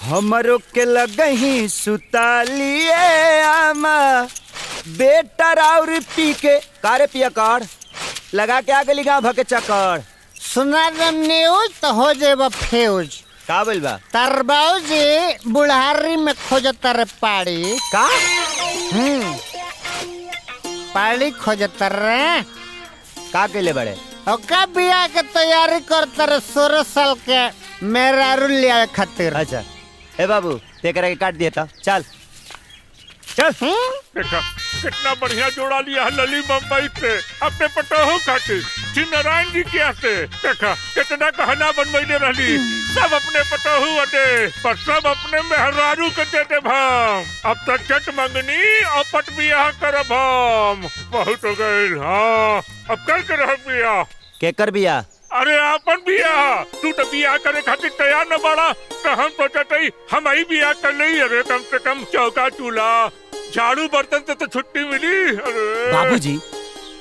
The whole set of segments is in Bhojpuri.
हमरो के लगही सुतालिए आमा बेटा और पी के कारे पिया कर लगा के आ गली गाँव भके चक्कर। सुना दम न्यूज तो हो जेबा फ्यूज। का बोल बा तार बाबूजी बुढ़ारी में खोजता रे पाड़ी का पाड़ी खोजता रे का केले बड़े ओका बिया के तैयारी करता रे 16 साल के मेरा रुलिया खातिर। अच्छा ए बाबू तेकरा के काट दिया था चल चल। देखा कितना बढ़िया जोड़ा लिया है लली बम्बई से अपने पटोहो खातिर श्री नारायण जी के आते। देखा कितना कहना बनवैले रहली सब अपने पटोहू अटे पर सब अपने मेहरारू के देते भाम। अब तक चट मंगनी और पट बियाह करब हम बहुत हो गए। हाँ अब कल के रह बियाह केकर बिया अरे आपन बियाह तू तो बियाह करे खातिर तैयार न बाड़ा तो हम सोचते हम ही बियाह कर ली। अरे कम से कम चौका चूल्हा झाड़ू बर्तन से तो छुट्टी मिली। अरे बाबूजी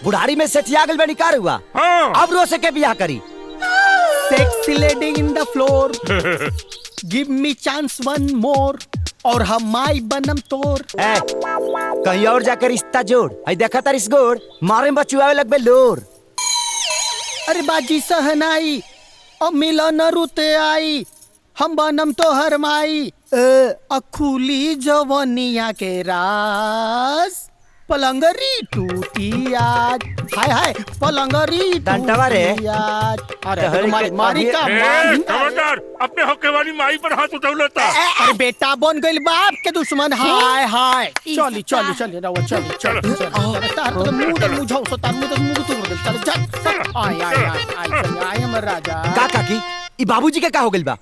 बुढ़ारी में सेठिया गल बनी कार हुआ। हाँ अब रो से के बियाह करी। Sexy lady in the floor, give me chance one more, और हम माई बनम तोर। ए, कहीं और जाकर रिश्ता जोड़। आई देखा तार इस गोड़ मारे में बचुआवे लगबे लोर। अरे बाजी सहनाई अब मिलन रुते आई हम बनम तो हर माई अखुली जवनिया के राज पलंगरी टूटी आज। हाय हाय पलंगरी डंटवा रे। टूटी आज। अरे डहरी मारी के मारी का ए, मारी। खबरदार अपने होके वाली माई पर हाथ उठौलता। अरे बेटा बन गइल बाप के दुश्मन। हाय हाय चली चली चली रवा चली चली चली तार तो मुंह मुझाओ सो तार मुंह तो दे चल चल आय आय आय चल आय हमर राजा। का काकी ई बाबूजी के का हो गइल बा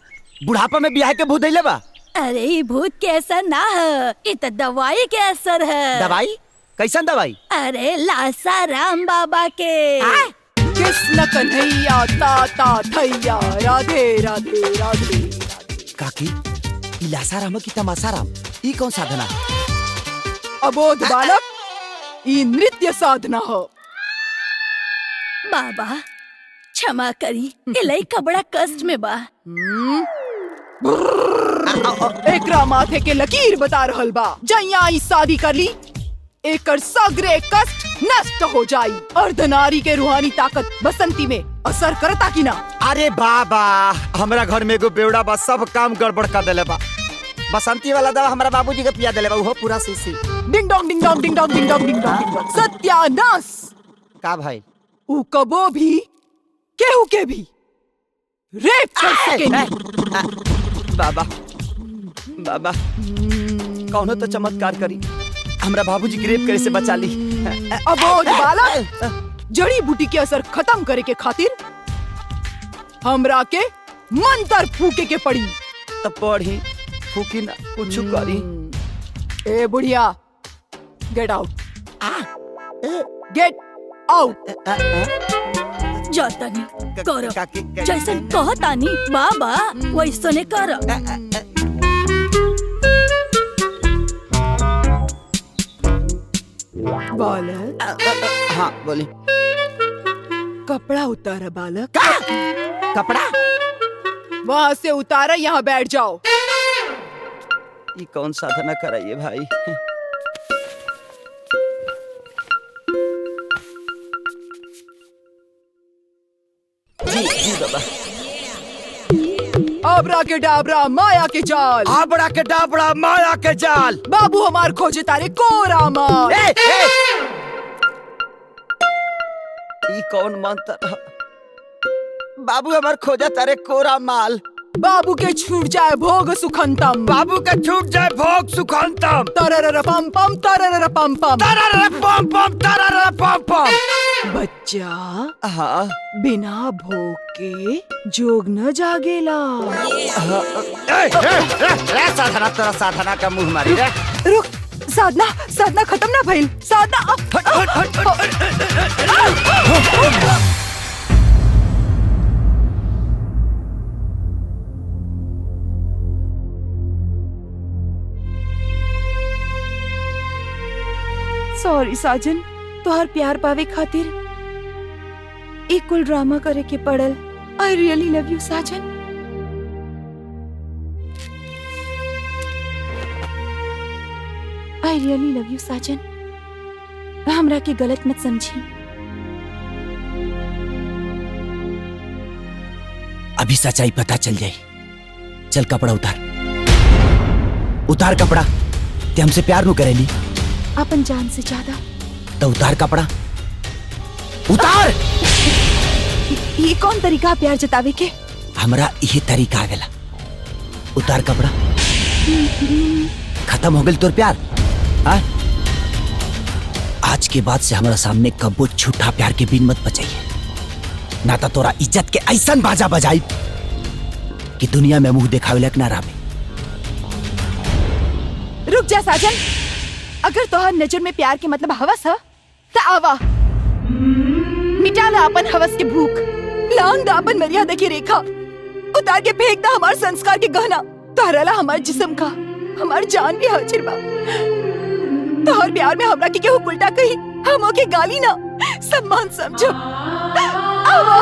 बुढ़ापा में बियाह के भूत धइले बा। अरे ई भूत के असर ना है ये तो दवाई के असर है। दवाई कैसन दवाई। अरे लासा राम बाबा के। कृष्ण कन्हैया ताता थैया राधे राधे राधे। काकी ई लासाराम की तमासाराम ई कौन साधना। अबोध बालक ई नृत्य साधना हो। बाबा क्षमा करी ये लइका बड़ा कष्ट में बा। एकरा माथे के लकीर बता रहल बा जैया ई शादी कर ली एकर सगरे कष्ट नष्ट हो जाई। अर्धनारी के रूहानी ताकत बसंती में असर करता कि ना। अरे बाबा हमरा घर में एगो बेवड़ा बा सब काम गड़बड़ कर देले बा। बसंती वाला दवा हमरा बाबूजी के पिया देले बा उहो पूरा शीशी। Ding dong ding dong ding dong ding dong ding dong ding dong. सत्यानाश का भाई ऊ कबो भी केहू के भी रेप कर सकेनी। बाबा बाबा कौनो तो चमत्कार करी हमरा बाबूजी के रेप करे से बचा ली। अबोध बालक जड़ी बूटी के असर खत्म करे के खातिर हमरा के मंत्र फूके के पड़ी। तब पढ़ी फूकी ना कुछ करी। ए बुढ़िया गेट आउट गेट आउट। जातानी करो काकी जैसन कहतानी बाबा वैसने कर। बालक हाँ बोली। कपड़ा उतारा बालक। का कपड़ा वहाँ से उतारा यहाँ बैठ जाओ। ये कौन साधना कराइए भाई। जी जी बाबा। आबरा के डाबरा माया के जाल आबड़ा के डाबड़ा माया के जाल। बाबू हमार खोजे तारे कोरा माल। ए, ए! ई कौन मंत्र ह? बाबू हमार खोजा तारे कोरा माल। बाबू के छूट जाए भोग सुखंतम। बाबू के छूट जाए भोग सुखंतम। तरर पम पम तरर पम पम। तरर पम पम तरर पम पम। बच्चा हाँ बिना भोग के जोग न जागेला। साधना तेरा साधना का मुंह मारी रे। रुक साधना साधना खत्म ना भइल। साधना सॉरी साजन तोहर प्यार पावे खातिर एक कुल ड्रामा करे के पड़ल। I really love you saajan. I really love you saajan. हमरा के गलत मत समझी। अभी सच्चाई पता चल जाई। चल कपड़ा उतार, उतार कपड़ा। ते हमसे प्यार नु करेली अपन जान से ज्यादा। तो उतार कपड़ा, उतार। ये कौन तरीका प्यार जतावे के? हमरा यही तरीका आ गेला। उतार कपड़ा। खत्म हो गई तोर प्यार। हाँ? आज के बाद से हमारा सामने कब्बो झूठा प्यार के बिन मत बचाइए, ना तो तोरा इज्जत के ऐसा बाजा बजाई कि दुनिया में मुंह दिखावे लायक ना रहे। रुक जा साजन, अगर तोहर नजर में प्यार के मतलब हवस है तो आवा मिटा ला अपन हवस के भूख, लांग दा अपन मर्यादा की रेखा, उतार के फेंक दा हमार संस्कार के गहना। तोहरा हमार जिस्म का हमार जान भी हाजिर बा। तोहर प्यार में हमरा के केहू उल्टा कही, हम ओके गाली ना सम्मान समझो। आवा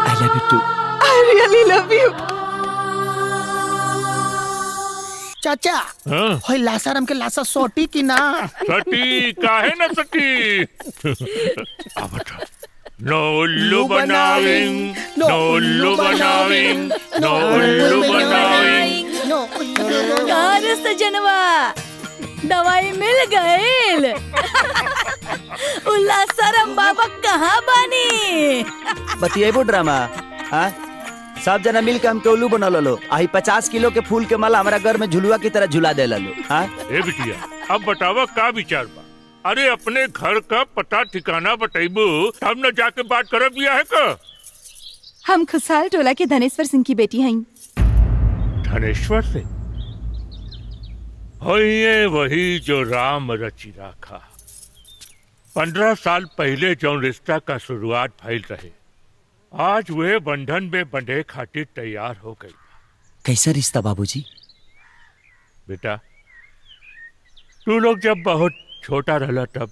I love you too. I really love you. चाचा हाँ? होय लासा रम के लासा सोटी की ना। सटी काहे न सटी। अब बता। नो उल्लू बनाविंग, नो उल्लू बनाविंग, नो उल्लू बनाविंग। कार सजनवा दवाई मिल गईल। उल्ला सरम बाबा कहाँ बानी? बतिएबो ड्रामा। हाँ? सब जना मिल के हमके उल्लू बना लो। आई 50 किलो के फूल के माला हमारा घर में झुलुआ की तरह झुला दे लो। हाँ? ए बिटिया, अब बतावा का विचार बा? अरे अपने घर का पता ठिकाना बताइबू तब न जाके बात करब बिया है का? हम खुशहाल टोला के धनेश्वर सिंह की बेटी हैं। धनेश्वर से होइए वही जो राम रचि राखा। 15 साल पहले जो रिश्ता का शुरुआत भइल रहे, आज वे बंधन में बंधे खातिर तैयार हो गई। कैसा रिश्ता बाबूजी? बेटा, तू लोग जब बहुत छोटा रहला तब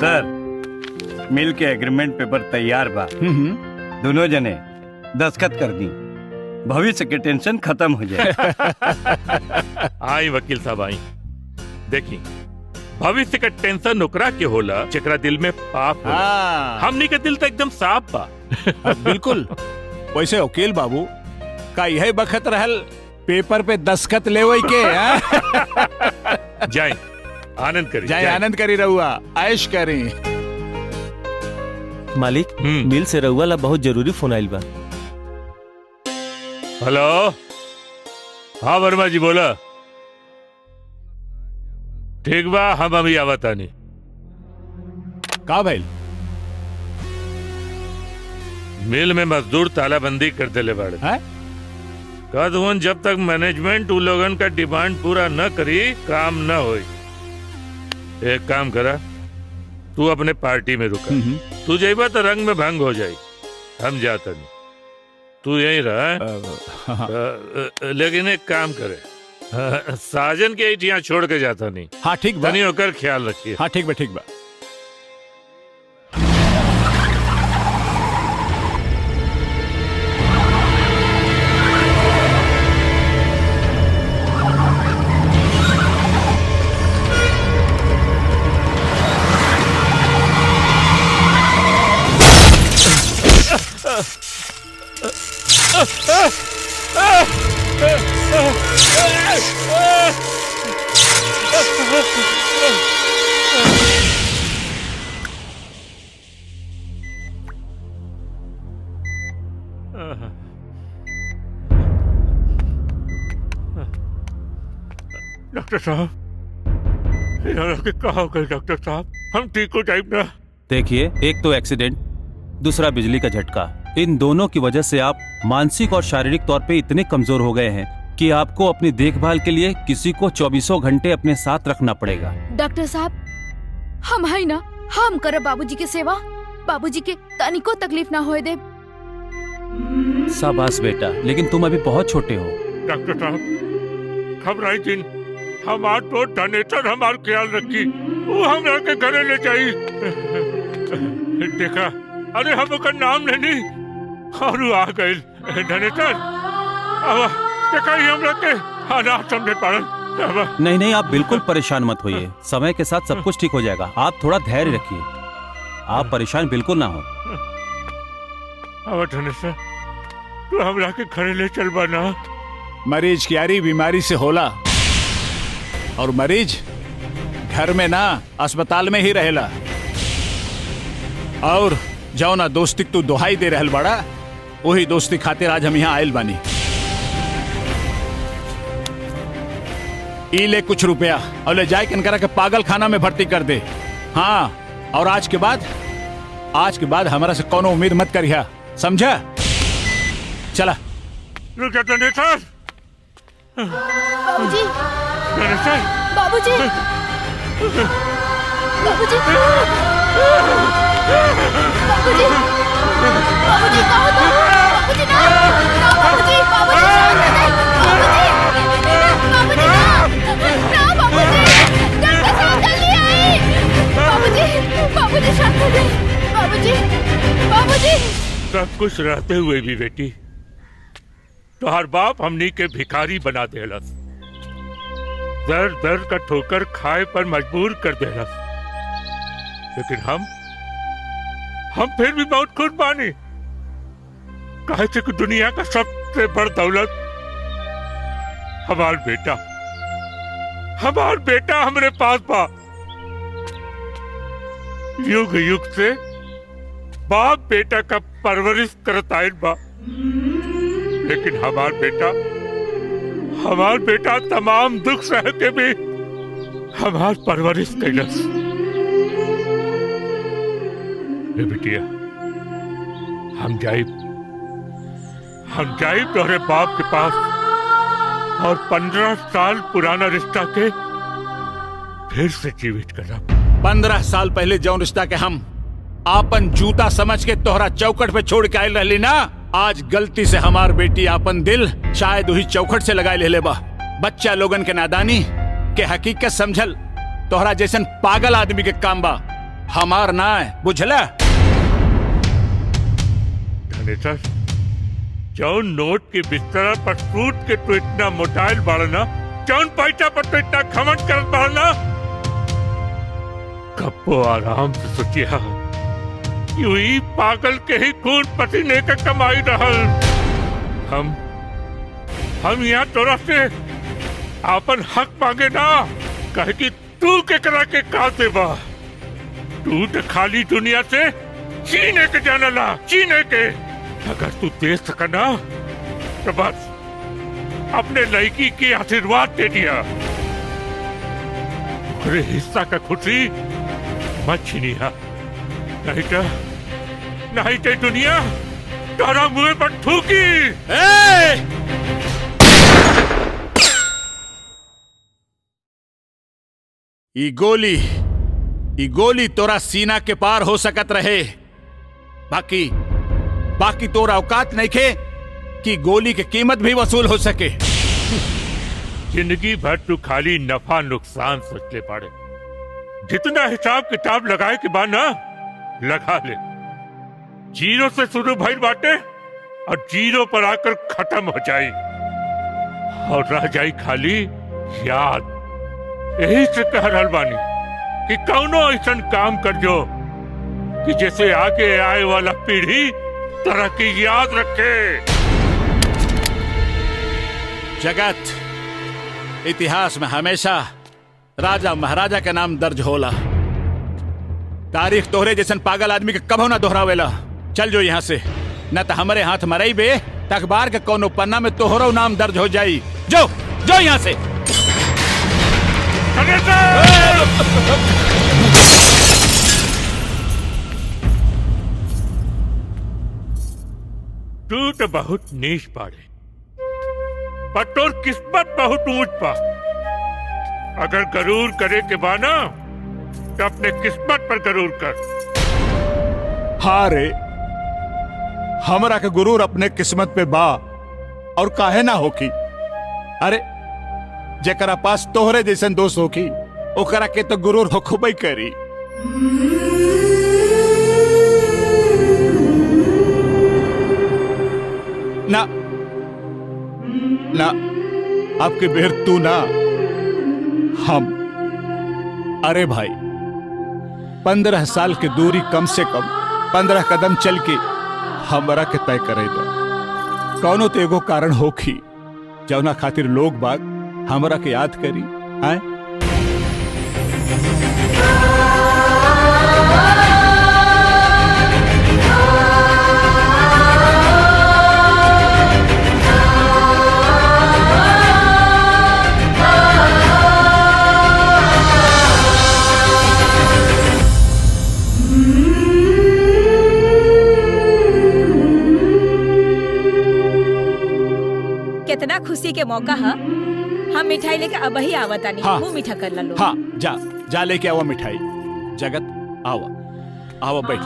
सर, मिल के एग्रीमेंट पेपर तैयार बा। दोनों जने दस्तखत कर दी, भविष्य के टेंशन खत्म हो जाए। आई वकील साहब आई। देखी, भविष्य का टेंशन ओकरा के होला जेकरा दिल में पाप होला। हमनी के दिल तो एकदम साफ बा। बिल्कुल। वैसे वकील बाबू का यही बखत रहल पेपर पे दस्तखत लेवई के। जाए आनंद करी, जाए आनंद करी, रहुआ ऐश करी। मालिक, मिल से रहुआ ला बहुत जरूरी फोन आइल बा। हेलो, हाँ वर्मा जी बोला। ठीक बा, हम अभी आवतानी। का भइल? मिल में मजदूर तालाबंदी कर देले बाड़े। कहत जब तक मैनेजमेंट उ लोगन का डिमांड पूरा न करी काम न होई। एक काम करा, तू अपने पार्टी में रुका। तू जाइबा तो रंग में भंग हो जाई। हम जाता नहीं, तू यहीं रहा। लेकिन एक काम करे, साजन के यहाँ छोड़ के जाता नहीं। हाँ ठीक बा। तनी होकर ख्याल रखिए। हाँ ठीक बा, ठीक बा। डॉक्टर साहब, कहा हो गए डॉक्टर साहब? हम ठीक हो जाए ना? देखिए, एक तो एक्सीडेंट, दूसरा बिजली का झटका। इन दोनों की वजह से आप मानसिक और शारीरिक तौर पे इतने कमजोर हो गए हैं कि आपको अपनी देखभाल के लिए किसी को 24 घंटे अपने साथ रखना पड़ेगा। डॉक्टर साहब, हम है ना, हम करब बाबूजी के सेवा। बाबूजी के तनिको तकलीफ ना होए दे। शाबाश बेटा, लेकिन तुम अभी बहुत छोटे हो। डॉक्टर साहब घबराई दिन हमार तो डनेटर हमार ख्याल रखी, वो हमरा के घरे ले जाई। देखा अरे हम ओकर नाम लेनी और वो आ गए डनेटर। अब देखा ही हमरा के अनाथ समझे पड़ल। नहीं नहीं, आप बिल्कुल परेशान मत होइए, समय के साथ सब कुछ ठीक हो जाएगा। आप थोड़ा धैर्य रखिए, आप परेशान बिल्कुल ना हो। अब डनेटर तू हमरा के घरे ले चल बना। मरीज की यारी बीमारी से होला, और मरीज घर में ना अस्पताल में ही रहेला। और जौना दोस्ती तू दुहाई दे रहल बड़ा, वही दोस्ती खातिर आज हम यहाँ आयल बानी। ई ले कुछ रुपया और ले जाए किनकरा के पागल खाना में भर्ती कर दे। हाँ, और आज के बाद हमारा से कोनो उम्मीद मत करिया, समझा? चला। रुक जा डनेटर। बाबूजी, डनेटर। बाबूजी, बाबूजी, बाबूजी, बाबूजी कहो तो, बाबूजी ना, ना बाबूजी, बाबूजी शांत हो जाए, बाबूजी, ना बाबूजी, डॉक्टर साहब जल्दी आइए, बाबूजी शांत हो जाए, बाबूजी। सब कुछ रहते हुए भी बेटी तोहार बाप हमनी के भिखारी बना देलस, दर दर का ठोकर खाए पर मजबूर कर देलस। लेकिन हम फिर भी बहुत खुश बानी, कहे थे कि दुनिया का सबसे बड़ दौलत हमार बेटा हमरे पास बा। युग युग से बाप बेटा का परवरिश करत आइल बा, लेकिन हमार बेटा तमाम दुख सह के भी हमार परवरिश कैलस। बिटिया हम जाइब तोहरे बाप के पास और 15 साल पुराना रिश्ता के फिर से जीवित करब। 15 साल पहले जौन रिश्ता के हम आपन जूता समझ के तोहरा चौखट पे छोड़ के आयल रहली ना, आज गलती से हमार बेटी आपन दिल शायद वही चौखट से लगाए ले बा। बच्चा लोगन के नादानी के हकीकत समझल तोहरा जैसन पागल आदमी के काम बा, हमार ना है, बुझला? धनेश्वर, जौन नोट के बिस्तर पर सूट के तो इतना मोटाइल बाड़ना, जौन पैसा पर तो इतना घमंड करत बाड़ना, कब्बो आराम से सोचिया यूं ही पागल के ही खून पसीने का कमाई रहल। हम यहाँ तोरा से आपन हक मांगे ना, कहे कि तू के करा के का देबा। तू तो खाली दुनिया से चीने के जानला, चीने के। अगर तू दे सका ना तो बस अपने लड़की की आशीर्वाद दे दिया, अरे हिस्सा का खुशी मत छीनिया, नहीं तो दुनिया तारा मुंह पर थूकी। ई गोली तोरा सीना के पार हो सकत रहे, बाकी तोरा औकात नहीं खे कि गोली की कीमत भी वसूल हो सके। जिंदगी भर तू खाली नफा नुकसान सोचले पड़े, जितना हिसाब किताब लगाए के बाद ना लगा ले। जीरो से शुरू भइल बाटे और जीरो पर आकर खत्म हो जाए और रह जाई खाली याद। यही से कह रहल बानी कि कौनो ऐसन काम कर जो कि जैसे आगे आए वाला पीढ़ी तरक्की याद रखे। जगत इतिहास में हमेशा राजा महाराजा का नाम दर्ज होला, तारीख तोहरे जैसन पागल आदमी के कभो ना दोहरावेला। चल जो यहाँ से, न तो हमारे हाथ मरई बे अखबार के कोनो पन्ना में तोहरो नाम दर्ज हो जाई। जो यहाँ से। तू तो बहुत नीच पाड़े, पर तोर किस्मत बहुत ऊंच पा। अगर गरूर करे के बाना तो अपने किस्मत पर गरूर कर। हमरा के गुरूर अपने किस्मत पे बा और काहे ना होकी। अरे जेकरा पास तोहरे जैसन दोस्त होकी ओकरा के तो गुरूर होखबई करी। ना ना आपके बेर तू ना हम। अरे भाई 15 साल की दूरी कम से कम 15 कदम चल के हमरा के तय करे दो। कौनो तो एगो कारण होखी जौना खातिर लोग बाग हमरा के याद करी आए। कितना खुशी के मौका है। हम मिठाई लेके अब ही आवतानी। हाँ। मुंह मीठा कर लो। हाँ जा जा लेके आवा मिठाई। जगत आवा आवा बैठ।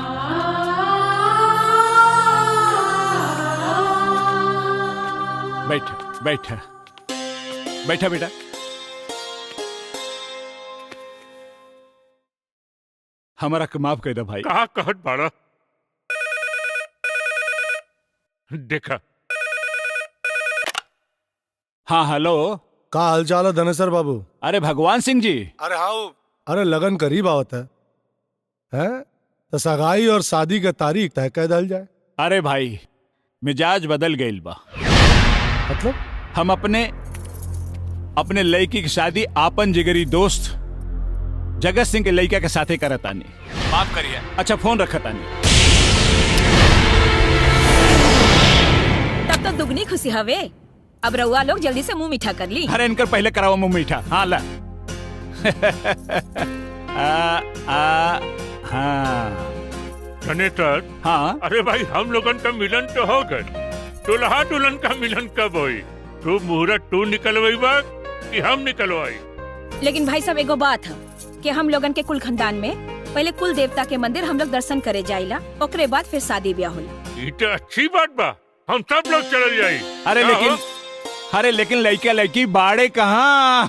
बैठ बैठ बैठा बेटा। हमारा के माफ कर दे भाई। कहा कहत बाड़ा देखा। हाँ हेलो का हाल चाल है धनेसर बाबू? अरे भगवान सिंह जी। अरे हाँ अरे लगन करीब आवत है हैं? तो सगाई और शादी का तारीख तय कर दल जाए। अरे भाई मिजाज बदल गईल बा। मतलब हम अपने लड़की की शादी आपन जिगरी दोस्त जगत सिंह के लड़का के साथे करतानी। माफ करिए। अच्छा फोन रखतानी। तब तो दुगनी खुशी हवे। अब रउआ लोग जल्दी से मुंह मीठा कर ली। अरे इनकर पहले कराओ मुंह मीठा। हाँ ला। हाँ धनेतर। हाँ अरे भाई हम लोगन का मिलन तो हो गए। दुल्हा दुल्हन का मिलन कब होई? तू मुहूर्त तू निकलवाई बा कि हम निकलवाई? लेकिन भाई साहब एगो बात है कि हम लोगन के कुल खानदान में पहले कुल देवता के मंदिर हम लोग दर्शन करे जाइला, ओकरे बाद फिर शादी ब्याह होला। ये तो अच्छी बात बा। हम सब लोग चल जाई। अरे लेकिन लड़का लड़की बाड़े कहाँ?